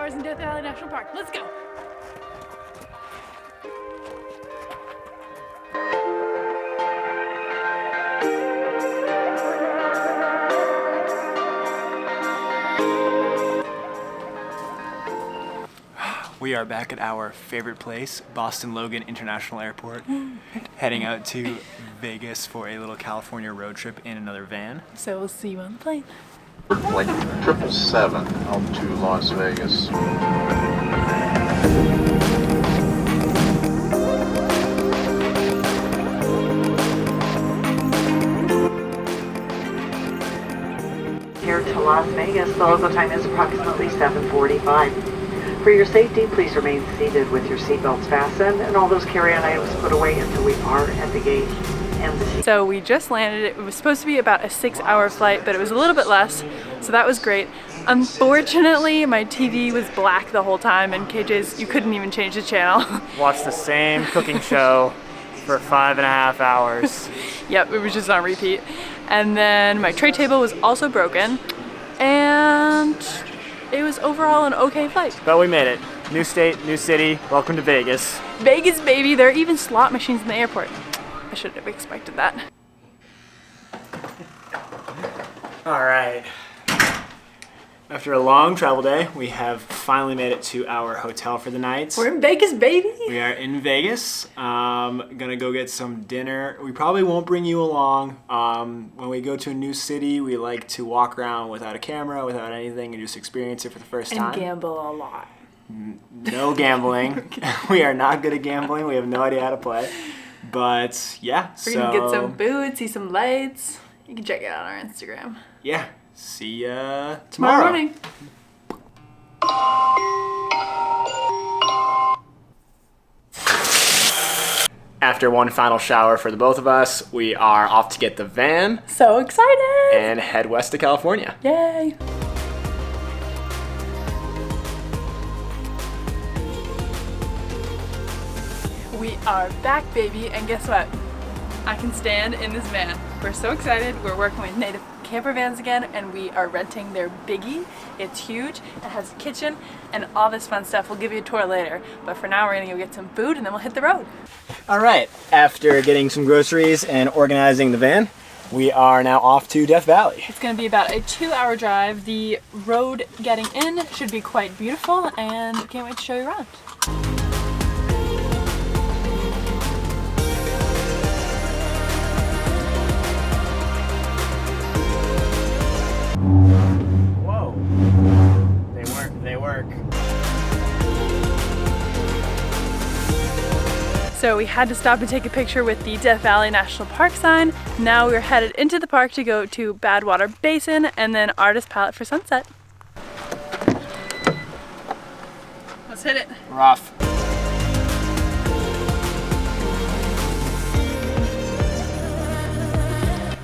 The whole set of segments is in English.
hours in Death Valley National Park. Let's go. We are back at our favorite place, Boston Logan International Airport, heading out to Vegas for a little California road trip in another van. So we'll see you on the plane. Flight 777 out to Las Vegas. Here to Las Vegas, the local time is approximately 7:45. For your safety, please remain seated with your seatbelts fastened and all those carry-on items put away until we are at the gate. So we just landed. It was supposed to be about a 6-hour flight, but it was a little bit less, so that was great. Unfortunately, my TV was black the whole time, and KJ's, you couldn't even change the channel. Watched the same cooking show for 5.5 hours. Yep, it was just on repeat. And then my tray table was also broken, and it was overall an okay flight. But we made it. New state, new city, welcome to Vegas. Vegas, baby! There are even slot machines in the airport. I shouldn't have expected that. All right. After a long travel day, we have finally made it to our hotel for the night. We're in Vegas, baby! We are in Vegas. Gonna go get some dinner. We probably won't bring you along. When we go to a new city, we like to walk around without a camera, without anything, and just experience it for the first time. And gamble a lot. No gambling. We are not good at gambling. We have no idea how to play. But yeah, We're gonna get some food, see some lights. You can check it out on our Instagram. Yeah, see ya Tomorrow morning. After one final shower for the both of us, we are off to get the van So excited! and head west to California. Yay! We are back, baby, and guess what? I can stand in this van. We're so excited. We're working with native camper vans again, and we are renting their Biggie. It's huge. It has a kitchen and all this fun stuff. We'll give you a tour later, but for now we're gonna go get some food and then we'll hit the road. All right, after getting some groceries and organizing the van, we are now off to Death Valley. It's gonna be about a 2-hour drive. The road getting in should be quite beautiful, and can't wait to show you around. Whoa, they work. So we had to stop and take a picture with the Death Valley National Park sign. Now we're headed into the park to go to Badwater Basin and then Artist Palette for sunset. Let's hit it. Rough.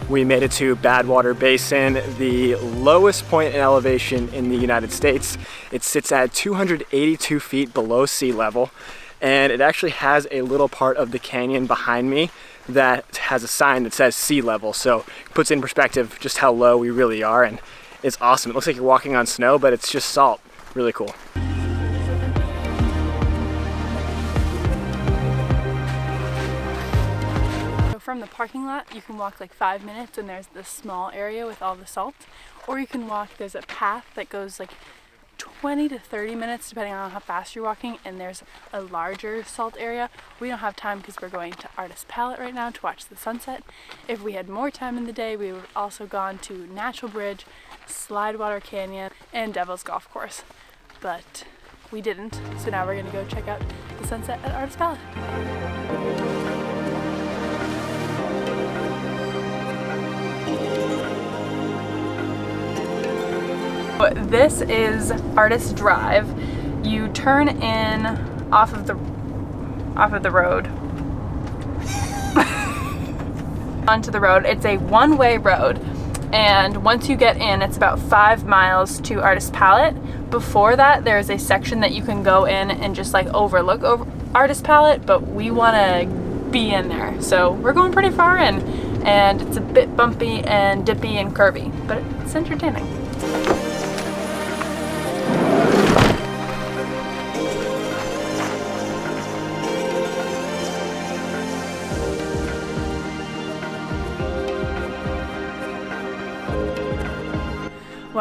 We made it to Badwater Basin, the lowest point in elevation in the United States. It sits at 282 feet below sea level, and it actually has a little part of the canyon behind me that has a sign that says sea level, so it puts in perspective just how low we really are, and it's awesome. It looks like you're walking on snow, but it's just salt. Really cool. From the parking lot, you can walk like 5 minutes and there's this small area with all the salt. Or you can walk, there's a path that goes like 20 to 30 minutes depending on how fast you're walking, and there's a larger salt area. We don't have time because we're going to Artist Palette right now to watch the sunset. If we had more time in the day, we would have also gone to Natural Bridge, Slidewater Canyon, and Devil's Golf Course. But we didn't, so now we're gonna go check out the sunset at Artist Palette. This is Artist Drive. You turn in off of the road onto the road. It's a one-way road, and once you get in, it's about 5 miles to Artist Palette. Before that, there's a section that you can go in and just like overlook Artist Palette, but we want to be in there, so we're going pretty far in, and it's a bit bumpy and dippy and curvy, but it's entertaining.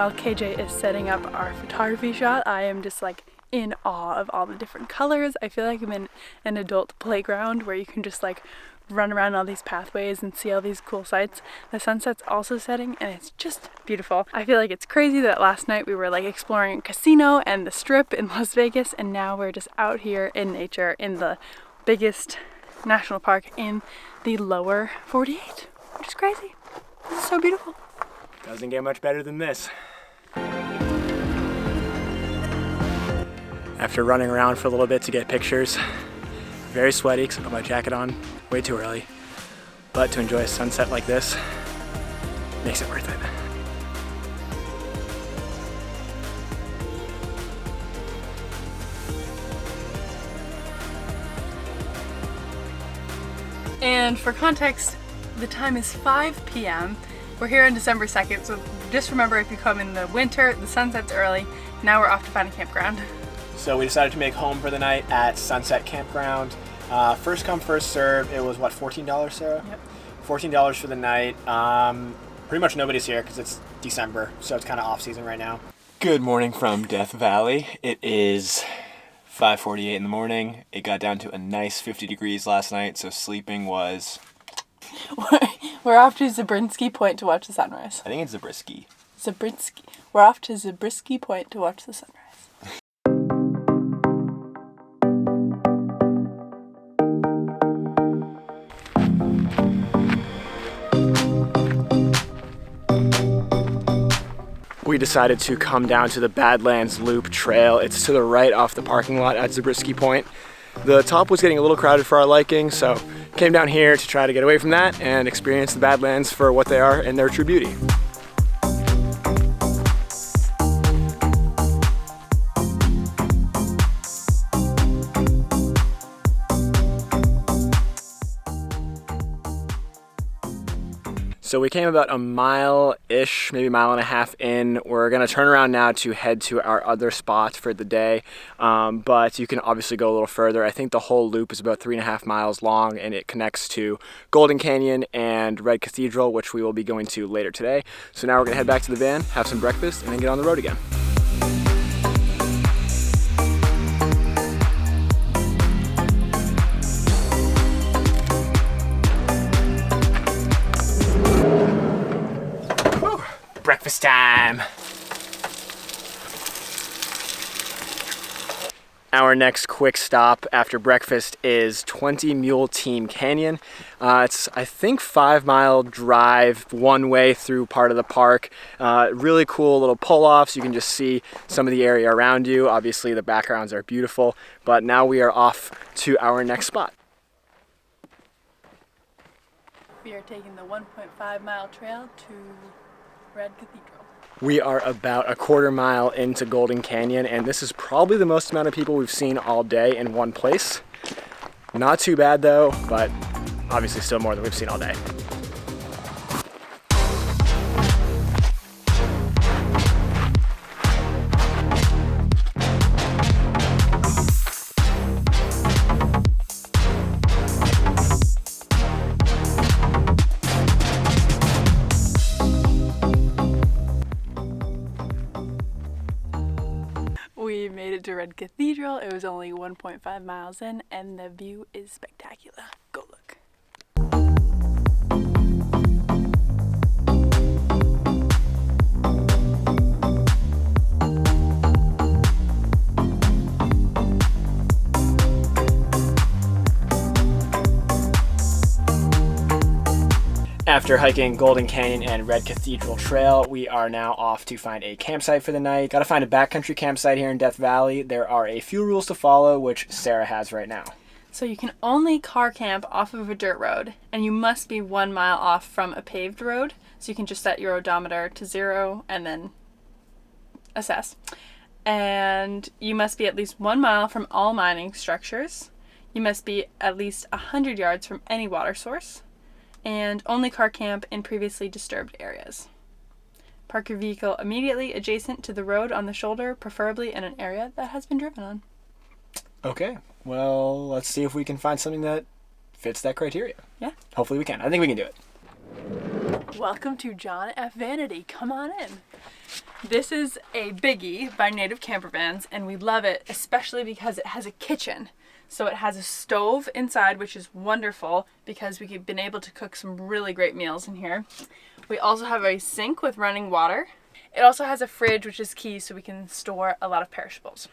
while KJ is setting up our photography shot, I am just like in awe of all the different colors. I feel like I'm in an adult playground where you can just like run around all these pathways and see all these cool sights. The sunset's also setting and it's just beautiful. I feel like it's crazy that last night we were like exploring a casino and the strip in Las Vegas, and now we're just out here in nature in the biggest national park in the lower 48, which is crazy. This is so beautiful. Doesn't get much better than this. After running around for a little bit to get pictures, very sweaty because I put my jacket on way too early, but to enjoy a sunset like this makes it worth it. And for context, the time is 5 p.m. We're here on December 2nd, so just remember, if you come in the winter, the sunset's early. Now we're off to find a campground. So we decided to make home for the night at Sunset Campground. First come, first serve. It was what, $14, Sarah? Yep. $14 for the night. Pretty much nobody's here because it's December, so it's kind of off season right now. Good morning from Death Valley. It is 5:48 in the morning. It got down to a nice 50 degrees last night, so sleeping was... We're off to Zabriskie Point to watch the sunrise. I think it's Zabriskie. Zabriskie. We're off to Zabriskie Point to watch the sunrise. We decided to come down to the Badlands Loop Trail. It's to the right off the parking lot at Zabriskie Point. The top was getting a little crowded for our liking, so came down here to try to get away from that and experience the Badlands for what they are and their true beauty. So we came about a mile-ish, maybe a mile and a half in. We're gonna turn around now to head to our other spot for the day, but you can obviously go a little further. I think the whole loop is about 3.5 miles long, and it connects to Golden Canyon and Red Cathedral, which we will be going to later today. So now we're gonna head back to the van, have some breakfast, and then get on the road again. Breakfast time. Our next quick stop after breakfast is 20 Mule Team Canyon. It's, I think, 5-mile drive one way through part of the park. Really cool little pull-offs. You can just see some of the area around you. Obviously the backgrounds are beautiful, but now we are off to our next spot. We are taking the 1.5-mile trail to Red Cathedral. We are about a 1/4 mile into Golden Canyon, and this is probably the most amount of people we've seen all day in one place. Not too bad though, but obviously still more than we've seen all day. We made it to Red Cathedral. It was only 1.5 miles in, and the view is spectacular. Go look. After hiking Golden Canyon and Red Cathedral Trail, we are now off to find a campsite for the night. Gotta find a backcountry campsite here in Death Valley. There are a few rules to follow, which Sarah has right now. So you can only car camp off of a dirt road, and you must be 1 mile off from a paved road. So you can just set your odometer to 0 and then assess. And you must be at least 1 mile from all mining structures. You must be at least 100 yards from any water source. And only car camp in previously disturbed areas. Park your vehicle immediately adjacent to the road on the shoulder, preferably in an area that has been driven on. Okay, well, let's see if we can find something that fits that criteria. Yeah. Hopefully we can. I think we can do it. Welcome to John F. Vanity. Come on in. This is a biggie by Native Camper Vans, and we love it, especially because it has a kitchen. So it has a stove inside, which is wonderful because we've been able to cook some really great meals in here. We also have a sink with running water. It also has a fridge, which is key so we can store a lot of perishables.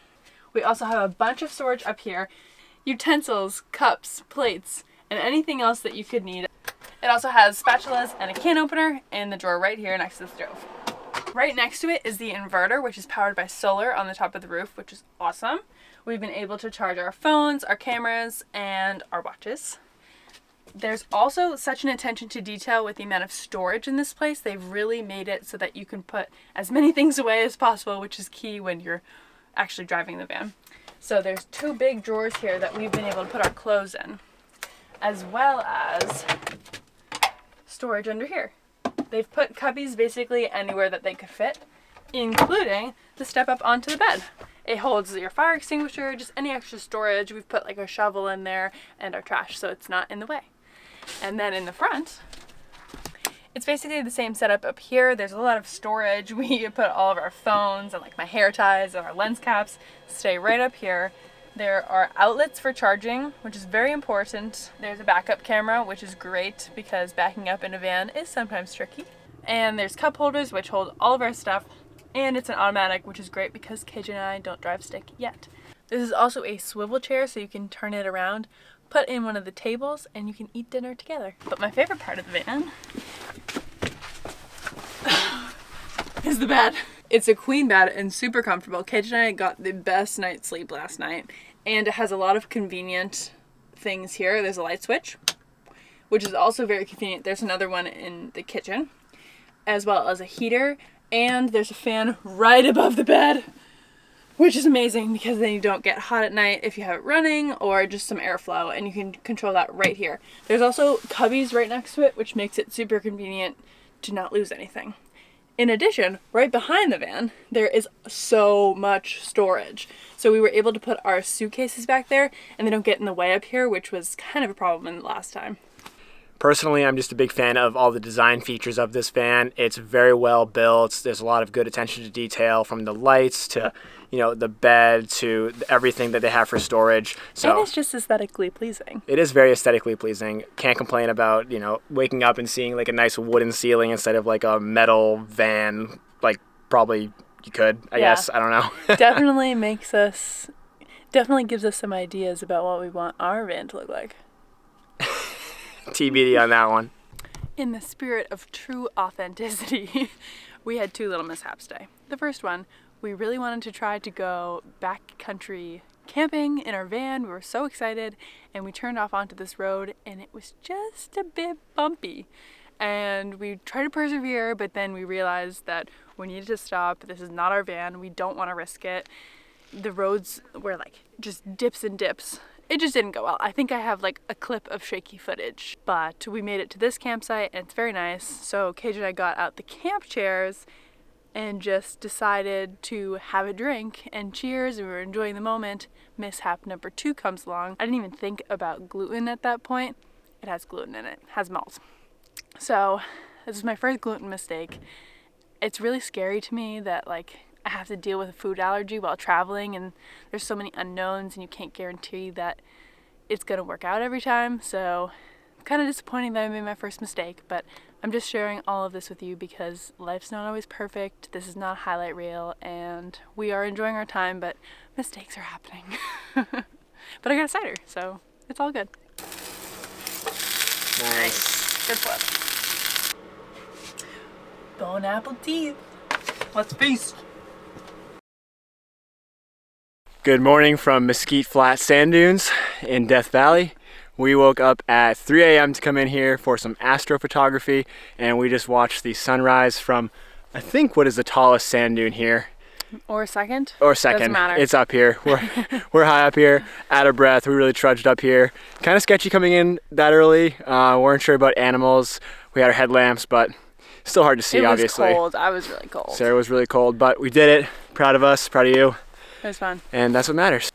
We also have a bunch of storage up here, utensils, cups, plates, and anything else that you could need. It also has spatulas and a can opener in the drawer right here next to the stove. Right next to it is the inverter, which is powered by solar on the top of the roof, which is awesome. We've been able to charge our phones, our cameras, and our watches. There's also such an attention to detail with the amount of storage in this place. They've really made it so that you can put as many things away as possible, which is key when you're actually driving the van. So there's 2 big drawers here that we've been able to put our clothes in, as well as storage under here. They've put cubbies basically anywhere that they could fit, including the step up onto the bed. It holds your fire extinguisher, just any extra storage. We've put like a shovel in there and our trash, so it's not in the way. And then in the front, it's basically the same setup up here. There's a lot of storage. We put all of our phones and like my hair ties and our lens caps stay right up here. There are outlets for charging, which is very important. There's a backup camera, which is great because backing up in a van is sometimes tricky. And there's cup holders, which hold all of our stuff. And it's an automatic, which is great because KJ and I don't drive stick yet. This is also a swivel chair, so you can turn it around, put in one of the tables, and you can eat dinner together. But my favorite part of the van is the bed. It's a queen bed and super comfortable. KJ and I got the best night's sleep last night. And it has a lot of convenient things here. There's a light switch, which is also very convenient. There's another one in the kitchen, as well as a heater. And there's a fan right above the bed, which is amazing because then you don't get hot at night if you have it running, or just some airflow, and you can control that right here. There's also cubbies right next to it, which makes it super convenient to not lose anything. In addition, right behind the van, there is so much storage. So we were able to put our suitcases back there and they don't get in the way up here, which was kind of a problem in the last time. Personally, I'm just a big fan of all the design features of this van. It's very well built. There's a lot of good attention to detail, from the lights to, the bed to everything that they have for storage. So and it's just aesthetically pleasing. It is very aesthetically pleasing. Can't complain about, waking up and seeing like a nice wooden ceiling instead of like a metal van. Like probably you could, I guess. I don't know. Definitely gives us some ideas about what we want our van to look like. TBD on that one. In the spirit of true authenticity, we had 2 little mishaps today. The first one, we really wanted to try to go backcountry camping in our van. We were so excited, and we turned off onto this road, and it was just a bit bumpy. And we tried to persevere, but then we realized that we needed to stop. This is not our van. We don't want to risk it. The roads were like just dips and dips. It just didn't go well. I think I have like a clip of shaky footage, but we made it to this campsite and it's very nice. So KJ and I got out the camp chairs and just decided to have a drink and cheers, and we were enjoying the moment. Mishap number 2 comes along. I didn't even think about gluten at that point. It has gluten in it, has malt. So this is my first gluten mistake. It's really scary to me that I have to deal with a food allergy while traveling, and there's so many unknowns and you can't guarantee that it's gonna work out every time. So kind of disappointing that I made my first mistake, but I'm just sharing all of this with you because life's not always perfect. This is not a highlight reel, and we are enjoying our time, but mistakes are happening. But I got a cider, so it's all good. Nice. Good flip. Bon appetit. Let's feast. Good morning from Mesquite Flat Sand Dunes in Death Valley. We woke up at 3 a.m. to come in here for some astrophotography, and we just watched the sunrise from, I think, what is the tallest sand dune here? Or second? Or second. Doesn't matter. It's up here. We're high up here, out of breath. We really trudged up here. Kind of sketchy coming in that early. Weren't sure about animals. We had our headlamps, but still hard to see, obviously. It was cold. I was really cold. Sarah was really cold, but we did it. Proud of us, proud of you. It was fun. And that's what matters.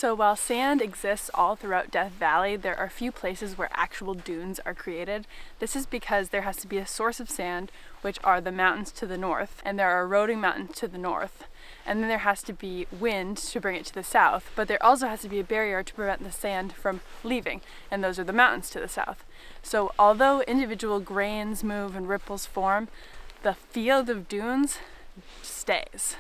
So while sand exists all throughout Death Valley, there are few places where actual dunes are created. This is because there has to be a source of sand, which are the mountains to the north, and there are eroding mountains to the north. And then there has to be wind to bring it to the south, but there also has to be a barrier to prevent the sand from leaving, and those are the mountains to the south. So although individual grains move and ripples form, the field of dunes stays.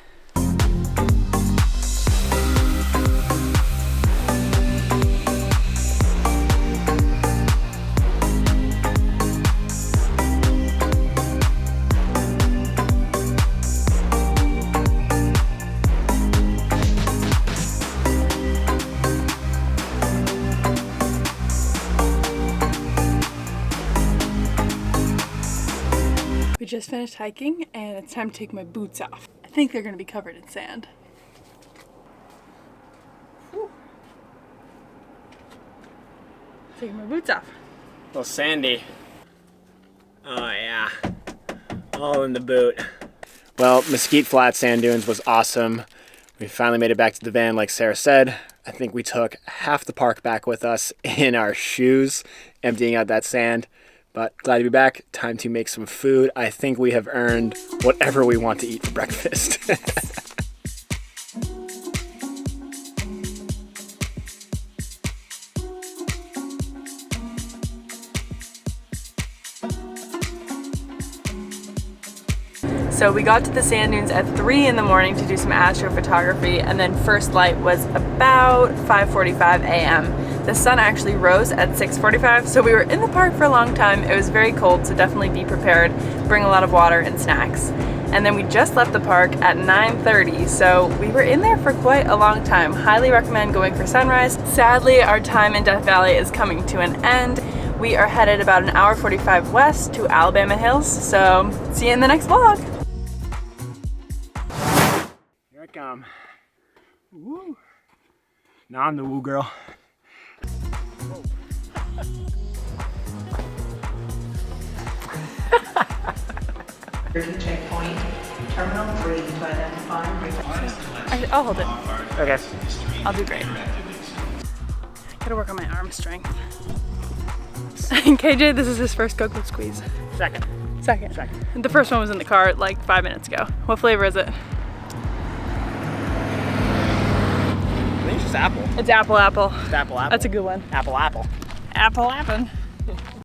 We just finished hiking and it's time to take my boots off. I think they're gonna be covered in sand. Whew. Taking my boots off. A little sandy. Oh yeah, all in the boot. Well, Mesquite Flat Sand Dunes was awesome. We finally made it back to the van like Sarah said. I think we took half the park back with us in our shoes, emptying out that sand. But glad to be back. Time to make some food. I think we have earned whatever we want to eat for breakfast. So we got to the sand dunes at 3 in the morning to do some astrophotography, and then first light was about 5:45 a.m. The sun actually rose at 6:45, so we were in the park for a long time. It was very cold, so definitely be prepared. Bring a lot of water and snacks. And then we just left the park at 9:30, so we were in there for quite a long time. Highly recommend going for sunrise. Sadly, our time in Death Valley is coming to an end. We are headed about an hour 45 west to Alabama Hills, so see you in the next vlog. Here I come. Woo. Now I'm the woo girl. Checkpoint, Terminal 3 to identify. I'll hold it. Okay. I'll do great. Gotta work on my arm strength. KJ, this is his first Cocoa Squeeze. Second. Second. The first one was in the car like 5 minutes ago. What flavor is it? I think it's just apple. It's apple. It's apple. That's a good one. Apple. Apple.